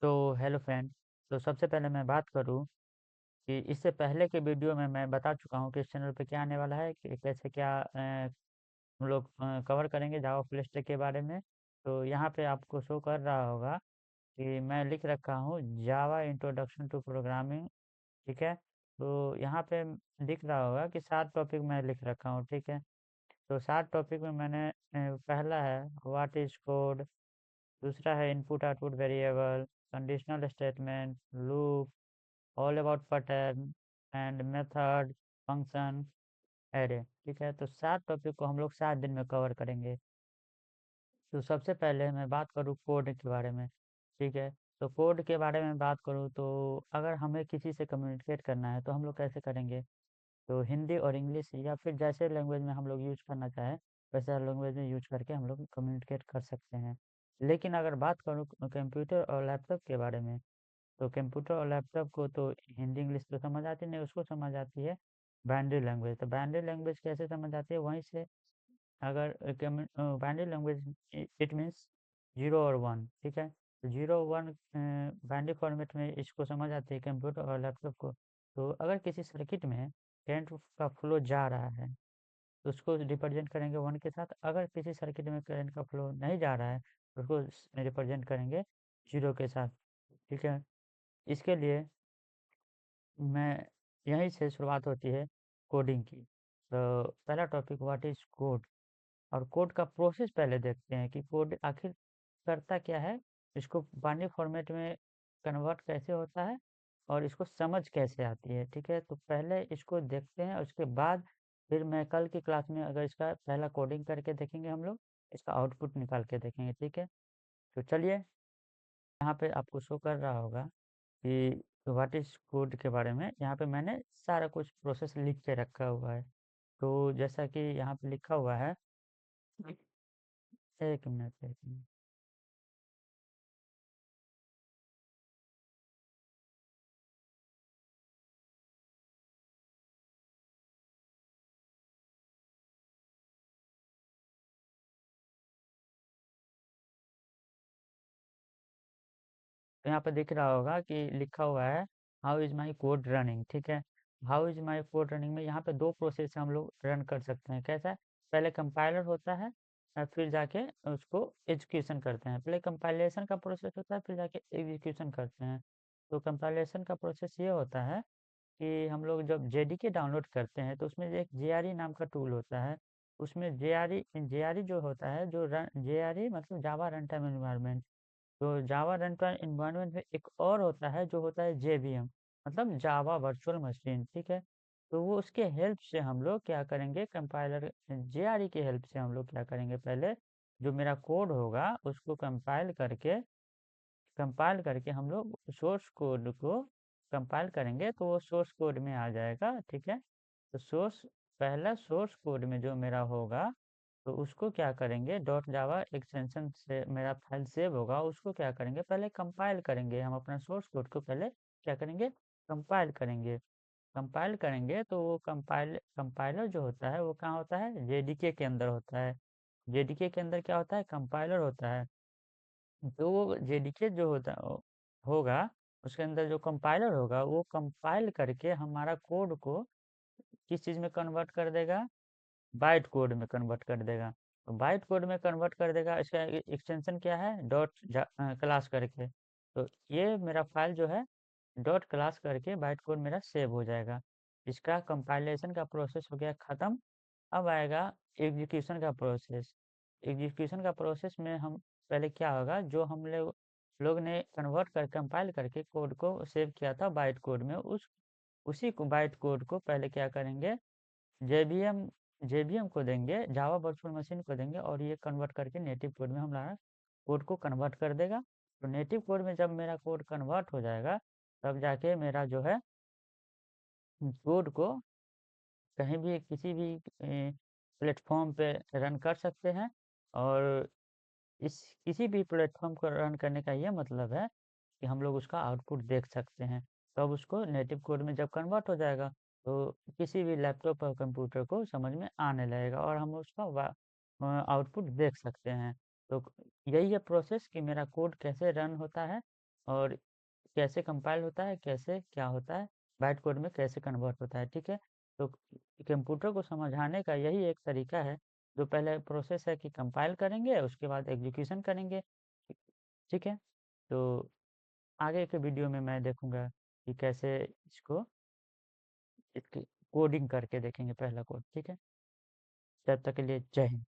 तो hello friend. तो सबसे पहले मैं बात करूँ कि इससे पहले के वीडियो में मैं बता चुका हूँ कि इस चैनल पे क्या आने वाला है, कि कैसे क्या हम लोग कवर करेंगे जावा फुल स्टैक के बारे में। तो यहाँ पे आपको शो कर रहा होगा कि मैं लिख रखा हूँ जावा इंट्रोडक्शन टू प्रोग्रामिंग। ठीक है। तो यहाँ पे लिख रहा होगा कि 7 टॉपिक मैं लिख रखा हूँ। ठीक है। तो 7 टॉपिक में मैंने पहला है व्हाट इज कोड, दूसरा है input output variable, conditional statement, loop, all about pattern and method, function, array. ठीक है। तो 7 टॉपिक को हम लोग 7 दिन में कवर करेंगे। तो सबसे पहले मैं बात करूँ कोड के बारे में। ठीक है। तो कोड के बारे में बात करूँ तो अगर हमें किसी से कम्युनिकेट करना है तो हम लोग कैसे करेंगे? तो हिंदी और इंग्लिश या फिर जैसे लैंग्वेज में हम लोग यूज करना चाहें वैसे लैंग्वेज में यूज करके हम लोग कम्युनिकेट कर सकते हैं। लेकिन अगर बात करूँ कंप्यूटर और लैपटॉप के बारे में, तो कंप्यूटर और लैपटॉप को तो हिंदी इंग्लिश तो समझ आती नहीं, उसको समझ आती है बाइनरी लैंग्वेज। तो बाइनरी लैंग्वेज कैसे समझ आती है? वहीं से अगर बाइनरी लैंग्वेज इट मीन्स 0 और 1। ठीक है। तो 0 1 बाइनरी फॉर्मेट में इसको समझ आती है कंप्यूटर और लैपटॉप को। तो अगर किसी सर्किट में करंट का फ्लो जा रहा है तो उसको रिप्रेजेंट करेंगे 1 के साथ। अगर किसी सर्किट में करंट का फ्लो नहीं जा रहा है तो उसको रिप्रेजेंट करेंगे 0 के साथ। ठीक है। इसके लिए मैं यहीं से शुरुआत होती है कोडिंग की। तो पहला टॉपिक व्हाट इज कोड, और कोड का प्रोसेस पहले देखते हैं कि कोड आखिर करता क्या है, इसको बाइनरी फॉर्मेट में कन्वर्ट कैसे होता है और इसको समझ कैसे आती है। ठीक है। तो पहले इसको देखते हैं, उसके बाद फिर मैं कल की क्लास में अगर इसका पहला कोडिंग करके देखेंगे हम लोग, इसका आउटपुट निकाल के देखेंगे। ठीक है। तो चलिए, यहाँ पे आपको शो कर रहा होगा कि व्हाट इज कोड के बारे में यहाँ पे मैंने सारा कुछ प्रोसेस लिख के रखा हुआ है। तो जैसा कि यहाँ पे लिखा हुआ है, एक मिनट एक मिनट। तो यहाँ पे दिख रहा होगा कि लिखा हुआ है how is my code running. ठीक है। How is my code running में यहाँ पे 2 प्रोसेस से हम लोग रन कर सकते हैं। कैसा? पहले कंपाइलर होता है और फिर जाके उसको एग्जीक्यूशन करते हैं। पहले कंपाइलेशन का प्रोसेस होता है, फिर जाके एग्जीक्यूशन करते हैं। तो कंपाइलेशन का प्रोसेस ये होता है कि हम लोग जब जेडीके डाउनलोड करते हैं तो उसमें एक जेआरई नाम का टूल होता है। उसमें जेआरई जेआरई जो होता है, जो जेआरई मतलब जावा रन टाइम एनवायरनमेंट। तो जावा रन टाइम एनवायरनमेंट में एक और होता है जो होता है जेवीएम, मतलब जावा वर्चुअल मशीन। ठीक है। तो वो उसके हेल्प से हम लोग क्या करेंगे, कंपाइलर जेआरई की हेल्प से हम लोग क्या करेंगे, पहले जो मेरा कोड होगा उसको कंपाइल करके हम लोग सोर्स कोड को कंपाइल करेंगे तो वो सोर्स कोड में आ जाएगा। ठीक है। तो पहला सोर्स कोड में जो मेरा होगा तो उसको क्या करेंगे, डॉट जावा एक्सटेंशन से मेरा फाइल सेव होगा, उसको क्या करेंगे, पहले कंपाइल करेंगे। हम अपना सोर्स कोड को पहले क्या करेंगे, कंपाइल करेंगे। कंपाइल करेंगे तो वो कंपाइलर जो होता है वो कहाँ होता है, जेडीके के अंदर होता है। जेडीके के अंदर क्या होता है, कंपाइलर होता है। तो वो जेडीके जो होगा, उसके अंदर जो कंपाइलर होगा वो कंपाइल करके हमारा कोड को किस चीज़ में कन्वर्ट कर देगा, बाइट कोड में कन्वर्ट कर देगा। तो बाइट कोड में कन्वर्ट कर देगा, इसका एक्सटेंशन क्या है, क्लास करके। तो ये मेरा फाइल जो है डॉट क्लास करके बाइट कोड मेरा सेव हो जाएगा। इसका कंपाइलेशन का प्रोसेस हो गया ख़त्म। अब आएगा एग्जीक्यूशन का प्रोसेस। एग्जीक्यूशन का प्रोसेस में हम पहले क्या होगा, जो हम लोग ने कन्वर्ट कर कंपाइल करके कोड को सेव किया था बाइट कोड में, उसी को बाइट कोड को पहले क्या करेंगे, जेबीएम जेबीएम को देंगे, जावा वर्चुअल मशीन को देंगे और ये कन्वर्ट करके नेटिव कोड में हमारा कोड को कन्वर्ट कर देगा। तो नेटिव कोड में जब मेरा कोड कन्वर्ट हो जाएगा तब जाके मेरा जो है कोड को कहीं भी किसी भी प्लेटफॉर्म पे रन कर सकते हैं। और इस किसी भी प्लेटफॉर्म को रन करने का ये मतलब है कि हम लोग उसका आउटपुट देख सकते हैं। तब उसको नेटिव कोड में जब कन्वर्ट हो जाएगा तो किसी भी लैपटॉप और कंप्यूटर को समझ में आने लगेगा और हम उसका आउटपुट देख सकते हैं। तो यही है प्रोसेस कि मेरा कोड कैसे रन होता है और कैसे कंपाइल होता है, कैसे क्या होता है, बाइट कोड में कैसे कन्वर्ट होता है, ठीक है? तो कंप्यूटर को समझाने का यही एक तरीका है, जो पहले प्रोसेस है कि कंपाइल करेंगे, उसके बाद एग्जीक्यूशन करेंगे, ठीक है? तो आगे के वीडियो में मैं देखूँगा कि कैसे इसको इसकी कोडिंग करके देखेंगे पहला कोड, ठीक है? तब तक के लिए जय हिंद।